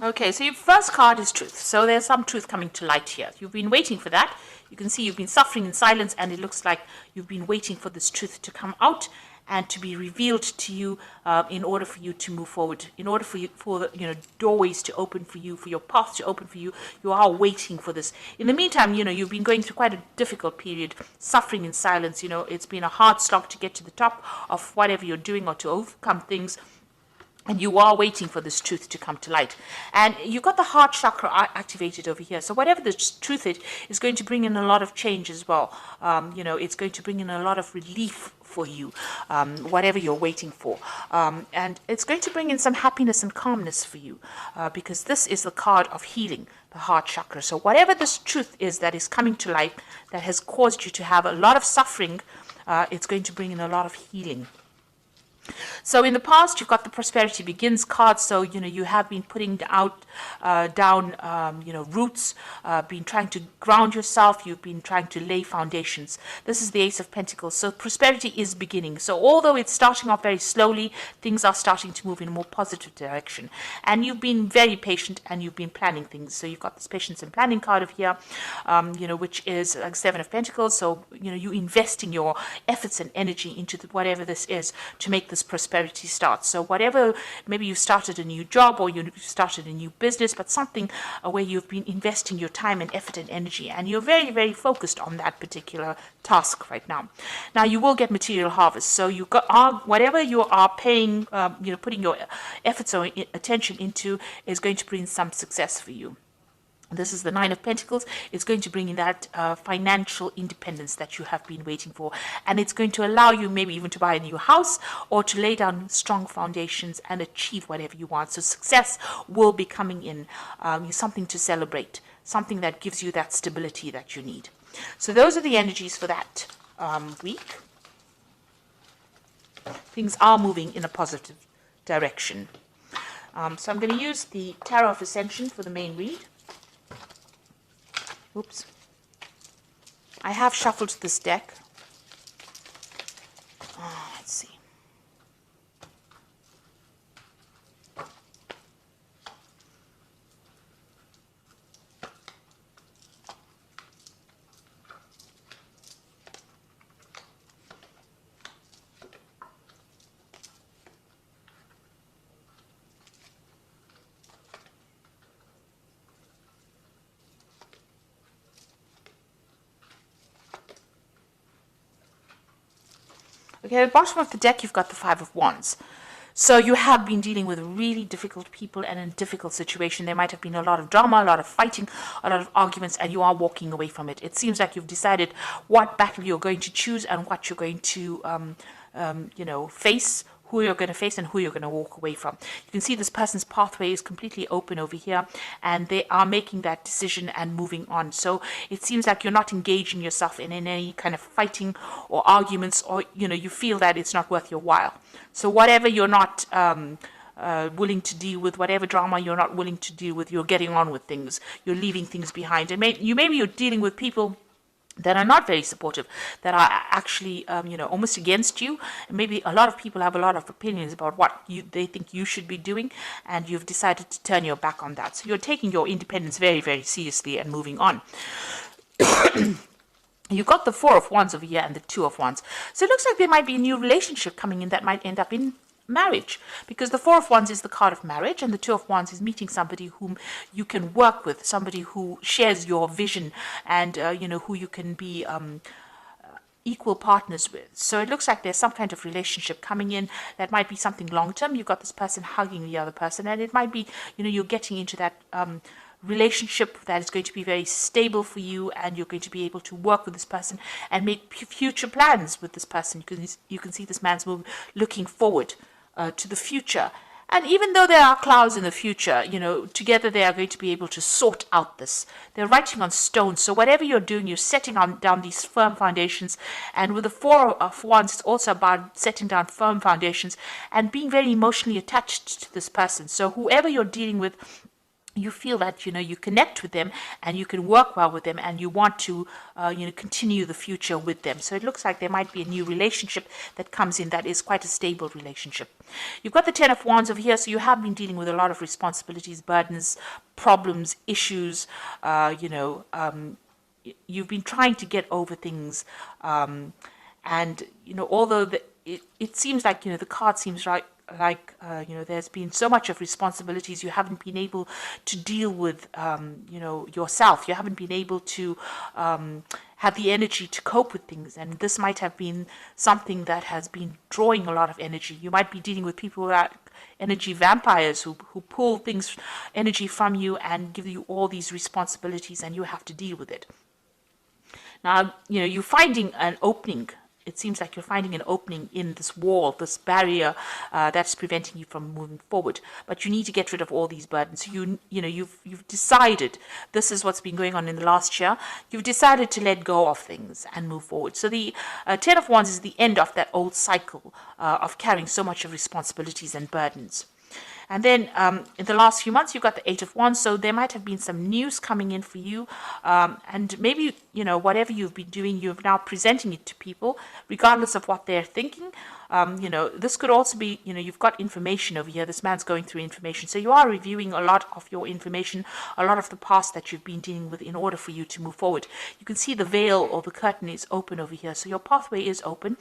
Okay, so your first card is truth. So there's some truth coming to light here. You've been waiting for that. You can see you've been suffering in silence, and it looks like you've been waiting for this truth to come out and to be revealed to you, in order for you to move forward, in order for you, for the, doorways to open for you, for your path to open for you. You are waiting for this. In the meantime, you've been going through quite a difficult period, suffering in silence. It's been a hard slog to get to the top of whatever you're doing or to overcome things, and you are waiting for this truth to come to light. And you've got the heart chakra activated over here. So whatever the truth is going to bring in a lot of change as well. It's going to bring in a lot of relief for you, whatever you're waiting for. And it's going to bring in some happiness and calmness for you, because this is the card of healing, the heart chakra. So whatever this truth is that is coming to light, that has caused you to have a lot of suffering, it's going to bring in a lot of healing. So in the past, you've got the Prosperity Begins card. So, you have been putting down roots, been trying to ground yourself. You've been trying to lay foundations. This is the Ace of Pentacles. So prosperity is beginning. So although it's starting off very slowly, things are starting to move in a more positive direction. And you've been very patient, and you've been planning things. So you've got this Patience and Planning card of here, which is like Seven of Pentacles. So, you investing your efforts and energy into whatever this is to make this prosperity start. So whatever, maybe you started a new job or you started a new business, but something where you've been investing your time and effort and energy, and you're very, very focused on that particular task right now. Now you will get material harvest. So you got whatever you are paying, putting your efforts or attention into is going to bring some success for you. This is the Nine of Pentacles. It's going to bring in that financial independence that you have been waiting for. And it's going to allow you maybe even to buy a new house or to lay down strong foundations and achieve whatever you want. So success will be coming in, something to celebrate, something that gives you that stability that you need. So those are the energies for that week. Things are moving in a positive direction. So I'm going to use the Tarot of Ascension for the main read. Oops. I have shuffled this deck. Let's see. Okay, at the bottom of the deck, you've got the Five of Wands. So you have been dealing with really difficult people and in a difficult situation. There might have been a lot of drama, a lot of fighting, a lot of arguments, and you are walking away from it. It seems like you've decided what battle you're going to choose and what you're going to, face, who you're going to face and who you're going to walk away from. You can see this person's pathway is completely open over here, and they are making that decision and moving on. So it seems like you're not engaging yourself in any kind of fighting or arguments, or you feel that it's not worth your while. So whatever you're not willing to deal with, whatever drama you're not willing to deal with, you're getting on with things. You're leaving things behind, and maybe you're dealing with people that are not very supportive, that are actually, almost against you. And maybe a lot of people have a lot of opinions about what they think you should be doing, and you've decided to turn your back on that. So you're taking your independence very, very seriously and moving on. You've got the Four of Wands over here and the Two of Wands. So it looks like there might be a new relationship coming in that might end up in marriage, because the Four of Wands is the card of marriage, and the Two of Wands is meeting somebody whom you can work with, somebody who shares your vision, and who you can be equal partners with. So it looks like there's some kind of relationship coming in that might be something long term. You've got this person hugging the other person, and it might be you're getting into that relationship that is going to be very stable for you, and you're going to be able to work with this person and make future plans with this person. You can see this man's looking forward to the future. And even though there are clouds in the future, together they are going to be able to sort out this. They're writing on stone. So whatever you're doing, you're setting down these firm foundations. And with the Four of Wands, it's also about setting down firm foundations and being very emotionally attached to this person. So whoever you're dealing with, you feel that you connect with them and you can work well with them, and you want to continue the future with them. So it looks like there might be a new relationship that comes in that is quite a stable relationship. You've got the Ten of Wands over here, so you have been dealing with a lot of responsibilities, burdens, problems, issues. You've been trying to get over things, and although it seems like the card seems right, like there's been so much of responsibilities, you haven't been able to deal with yourself. You haven't been able to have the energy to cope with things, and this might have been something that has been drawing a lot of energy. You might be dealing with people that energy vampires who pull things, energy from you, and give you all these responsibilities, and you have to deal with it. Now, you're finding an opening. It seems like you're finding an opening in this wall, this barrier that's preventing you from moving forward. But you need to get rid of all these burdens. You've decided, this is what's been going on in the last year. You've decided to let go of things and move forward. So the Ten of Wands is the end of that old cycle of carrying so much of responsibilities and burdens. And then in the last few months, you've got the Eight of Wands, so there might have been some news coming in for you. And maybe, whatever you've been doing, you're now presenting it to people, regardless of what they're thinking. This could also be, you've got information over here. This man's going through information. So you are reviewing a lot of your information, a lot of the past that you've been dealing with in order for you to move forward. You can see the veil or the curtain is open over here. So your pathway is open,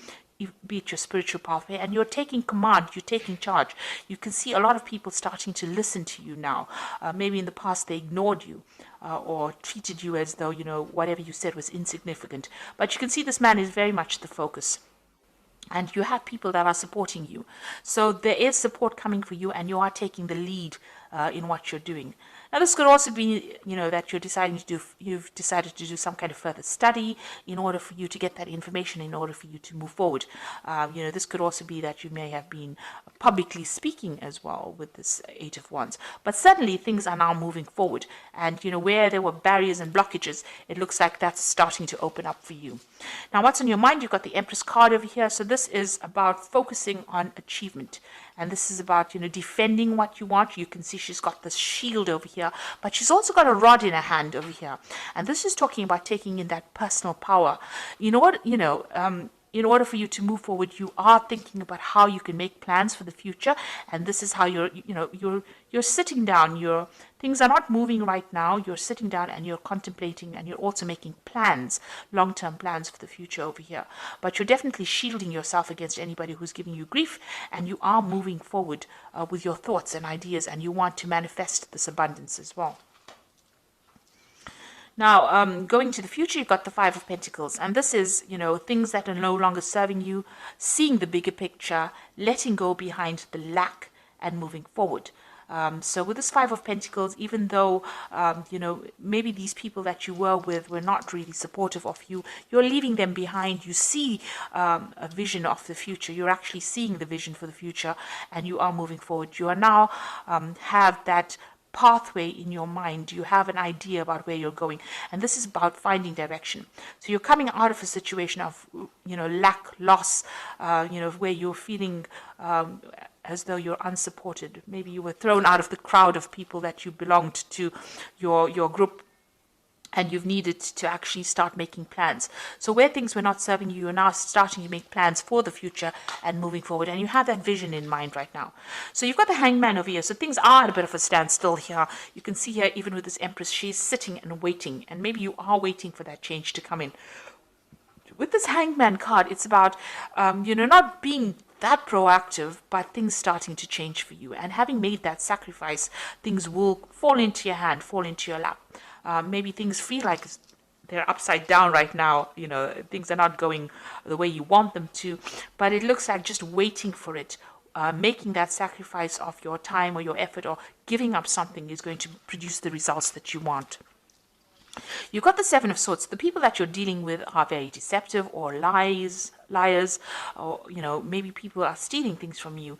be it your spiritual pathway, and you're taking command, you're taking charge. You can see a lot of people starting to listen to you now. Maybe in the past they ignored you or treated you as though, whatever you said was insignificant. But you can see this man is very much the focus. And you have people that are supporting you. So there is support coming for you, and you are taking the lead in what you're doing. Now, this could also be, that you've decided to do some kind of further study in order for you to get that information, in order for you to move forward. This could also be that you may have been publicly speaking as well with this Eight of Wands. But suddenly things are now moving forward. And, where there were barriers and blockages, it looks like that's starting to open up for you. Now, what's on your mind? You've got the Empress card over here. So this is about focusing on achievement. And this is about, defending what you want. You can see she's got this shield over here, but she's also got a rod in her hand over here. And this is talking about taking in that personal power. In order for you to move forward, you are thinking about how you can make plans for the future. And this is how you're sitting down. Things are not moving right now. You're sitting down and you're contemplating, and you're also making plans, long-term plans for the future over here. But you're definitely shielding yourself against anybody who's giving you grief, and you are moving forward with your thoughts and ideas, and you want to manifest this abundance as well. Now, going to the future, you've got the Five of Pentacles. And this is, things that are no longer serving you, seeing the bigger picture, letting go behind the lack, and moving forward. So with this Five of Pentacles, even though, maybe these people that you were with were not really supportive of you, you're leaving them behind. You see a vision of the future. You're actually seeing the vision for the future, and you are moving forward. You are now have that pathway in your mind. You have an idea about where you're going, and this is about finding direction. So you're coming out of a situation of lack, loss, where you're feeling as though you're unsupported. Maybe you were thrown out of the crowd of people that you belonged to, your group, and you've needed to actually start making plans. So where things were not serving you, you're now starting to make plans for the future and moving forward. And you have that vision in mind right now. So you've got the Hangman over here. So things are at a bit of a standstill here. You can see here, even with this Empress, she's sitting and waiting. And maybe you are waiting for that change to come in. With this Hangman card, it's about, not being that proactive, but things starting to change for you. And having made that sacrifice, things will fall into your hand, fall into your lap. Maybe things feel like they're upside down right now. Things are not going the way you want them to, but it looks like just waiting for it, making that sacrifice of your time or your effort or giving up something is going to produce the results that you want. You've got the Seven of Swords. The people that you're dealing with are very deceptive or liars, or, maybe people are stealing things from you.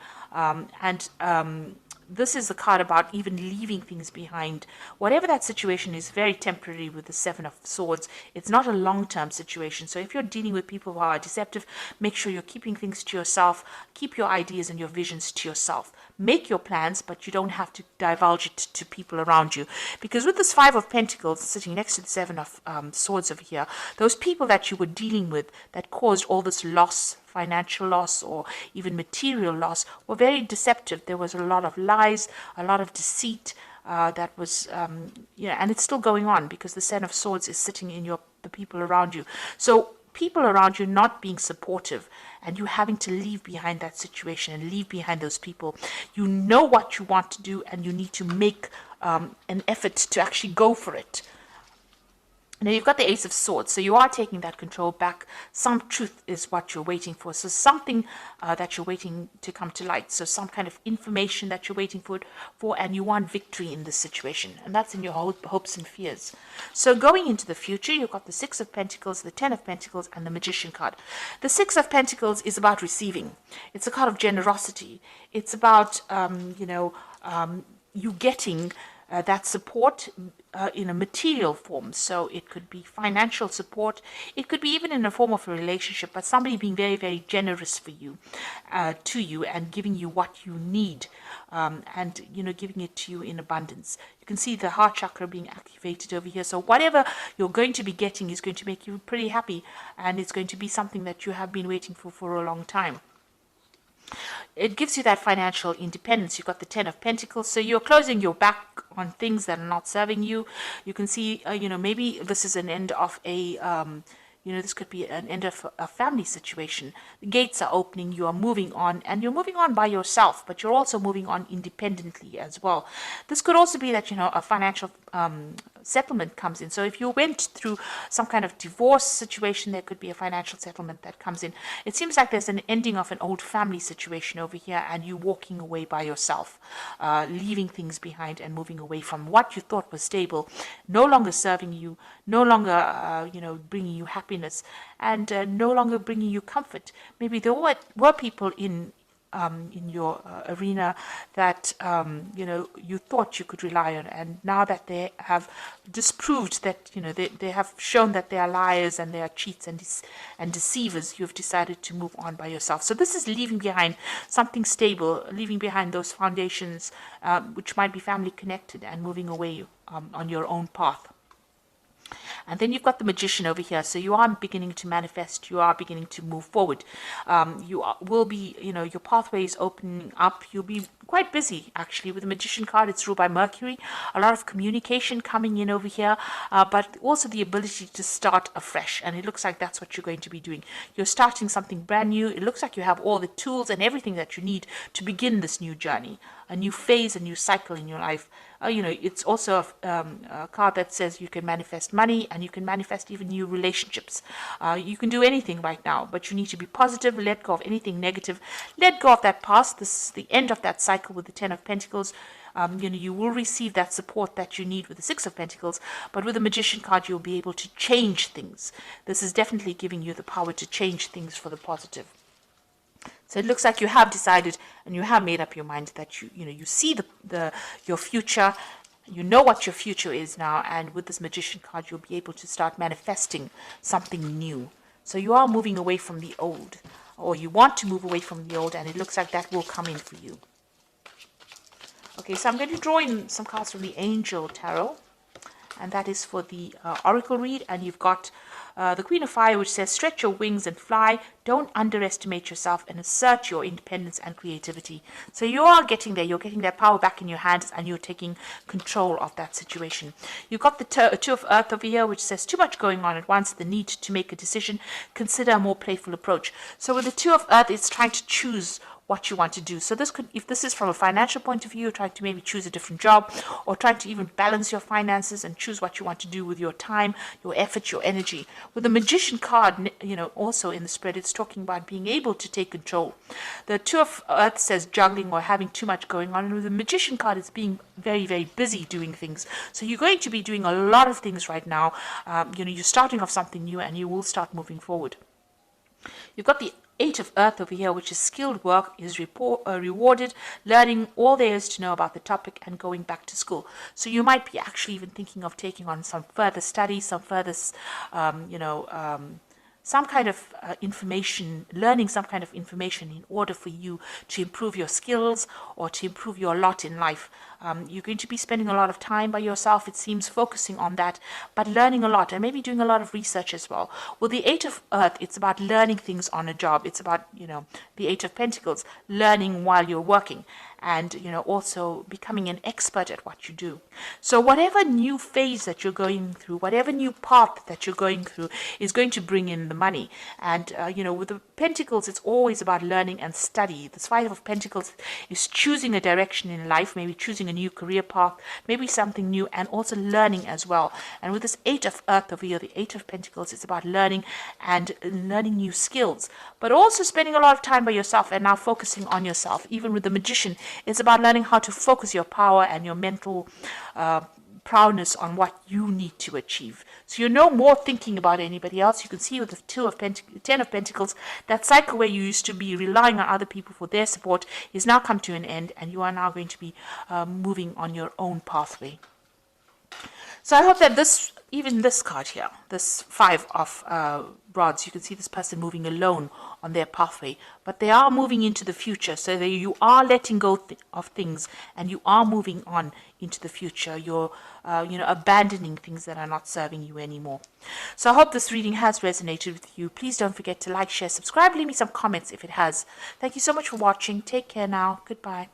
this is the card about even leaving things behind. Whatever that situation is, very temporary with the Seven of Swords. It's not a long-term situation. So if you're dealing with people who are deceptive, make sure you're keeping things to yourself. Keep your ideas and your visions to yourself. Make your plans, but you don't have to divulge it to people around you. Because with this Five of Pentacles sitting next to the Seven of Swords over here, those people that you were dealing with that caused all this loss, financial loss or even material loss, were very deceptive. There was a lot of lies, a lot of deceit that was, and it's still going on because the Seven of Swords is sitting in the people around you. So people around you not being supportive and you having to leave behind that situation and leave behind those people. You know what you want to do and you need to make an effort to actually go for it. Now you've got the Ace of Swords, so you are taking that control back. Some truth is what you're waiting for. So something that you're waiting to come to light. So some kind of information that you're waiting for, and you want victory in this situation. And that's in your hopes and fears. So going into the future, you've got the Six of Pentacles, the Ten of Pentacles, and the Magician card. The Six of Pentacles is about receiving. It's a card of generosity. It's about, you getting that support in a material form. So it could be financial support. It could be even in a form of a relationship, but somebody being very, very generous for you, to you, and giving you what you need, and giving it to you in abundance. You can see the heart chakra being activated over here. So whatever you're going to be getting is going to make you pretty happy, and it's going to be something that you have been waiting for a long time. It gives you that financial independence. You've got the Ten of Pentacles, so you're closing your back on things that are not serving you. You can see, maybe this is an end of a, this could be an end of a family situation. The gates are opening, you are moving on, and you're moving on by yourself, but you're also moving on independently as well. This could also be that, a financial settlement comes in. So if you went through some kind of divorce situation, there could be a financial settlement that comes in. It seems like there's an ending of an old family situation over here, and you walking away by yourself, leaving things behind and moving away from what you thought was stable, no longer serving you, no longer, bringing you happiness, and no longer bringing you comfort. Maybe there were people in your arena that you thought you could rely on, and now that they have disproved that, they have shown that they are liars and they are cheats and deceivers, you've decided to move on by yourself. So this is leaving behind something stable, leaving behind those foundations, which might be family connected, and moving away on your own path. And then you've got the Magician over here. So you are beginning to manifest. You are beginning to move forward. Will be, your pathway is opening up. You'll be quite busy, actually. With the Magician card, it's ruled by Mercury. A lot of communication coming in over here, but also the ability to start afresh. And it looks like that's what you're going to be doing. You're starting something brand new. It looks like you have all the tools and everything that you need to begin this new journey, a new phase, a new cycle in your life. It's also a card that says you can manifest money, and you can manifest even new relationships. You can do anything right now, but you need to be positive, let go of anything negative, let go of that past. This is the end of that cycle with the Ten of Pentacles. You will receive that support that you need with the Six of Pentacles, but with the Magician card, you'll be able to change things. This is definitely giving you the power to change things for the positive. So it looks like you have decided and you have made up your mind that you see your future. You know what your future is now, and with this Magician card, you'll be able to start manifesting something new. So you are moving away from the old, or you want to move away from the old, and it looks like that will come in for you. Okay, so I'm going to draw in some cards from the Angel Tarot, and that is for the Oracle read. And you've got the Queen of Fire, which says, stretch your wings and fly. Don't underestimate yourself, and assert your independence and creativity. So you are getting there. You're getting that power back in your hands, and you're taking control of that situation. You've got the Two of Earth over here, which says, too much going on at once, the need to make a decision. Consider a more playful approach. So with the Two of Earth, it's trying to choose what you want to do. So this could, if this is from a financial point of view, trying to maybe choose a different job, or trying to even balance your finances and choose what you want to do with your time, your effort, your energy. With the Magician card, also in the spread, it's talking about being able to take control. The Two of Earth says juggling or having too much going on, and with the Magician card, it's being very, very busy doing things. So you're going to be doing a lot of things right now. You're starting off something new, and you will start moving forward. You've got the Eight of Earth over here, which is skilled work, is rewarded, learning all there is to know about the topic and going back to school. So you might be actually even thinking of taking on some further study, some further, some kind of information, learning some kind of information in order for you to improve your skills or to improve your lot in life. You're going to be spending a lot of time by yourself, it seems, focusing on that, but learning a lot and maybe doing a lot of research as well. With the Eight of Earth, it's about learning things on a job. It's about, the Eight of Pentacles, learning while you're working, and also becoming an expert at what you do. So whatever new phase that you're going through, whatever new path that you're going through, is going to bring in the money. And with the Pentacles, it's always about learning and study. This Five of Pentacles is choosing a direction in life, maybe choosing a new career path, maybe something new, and also learning as well. And with this Eight of Earth over here, the Eight of Pentacles, it's about learning and learning new skills, but also spending a lot of time by yourself and now focusing on yourself. Even with the Magician, it's about learning how to focus your power and your mental proudness on what you need to achieve. So you're no more thinking about anybody else. You can see with the Ten of Pentacles, that cycle where you used to be relying on other people for their support is now come to an end, and you are now going to be moving on your own pathway. So I hope that even this card here, this Five of Rods, you can see this person moving alone on their pathway, but they are moving into the future. So you are letting go of things, and you are moving on into the future. You're abandoning things that are not serving you anymore. So I hope this reading has resonated with you. Please don't forget to like, share, subscribe, leave me some comments if it has. Thank you so much for watching. Take care now. Goodbye.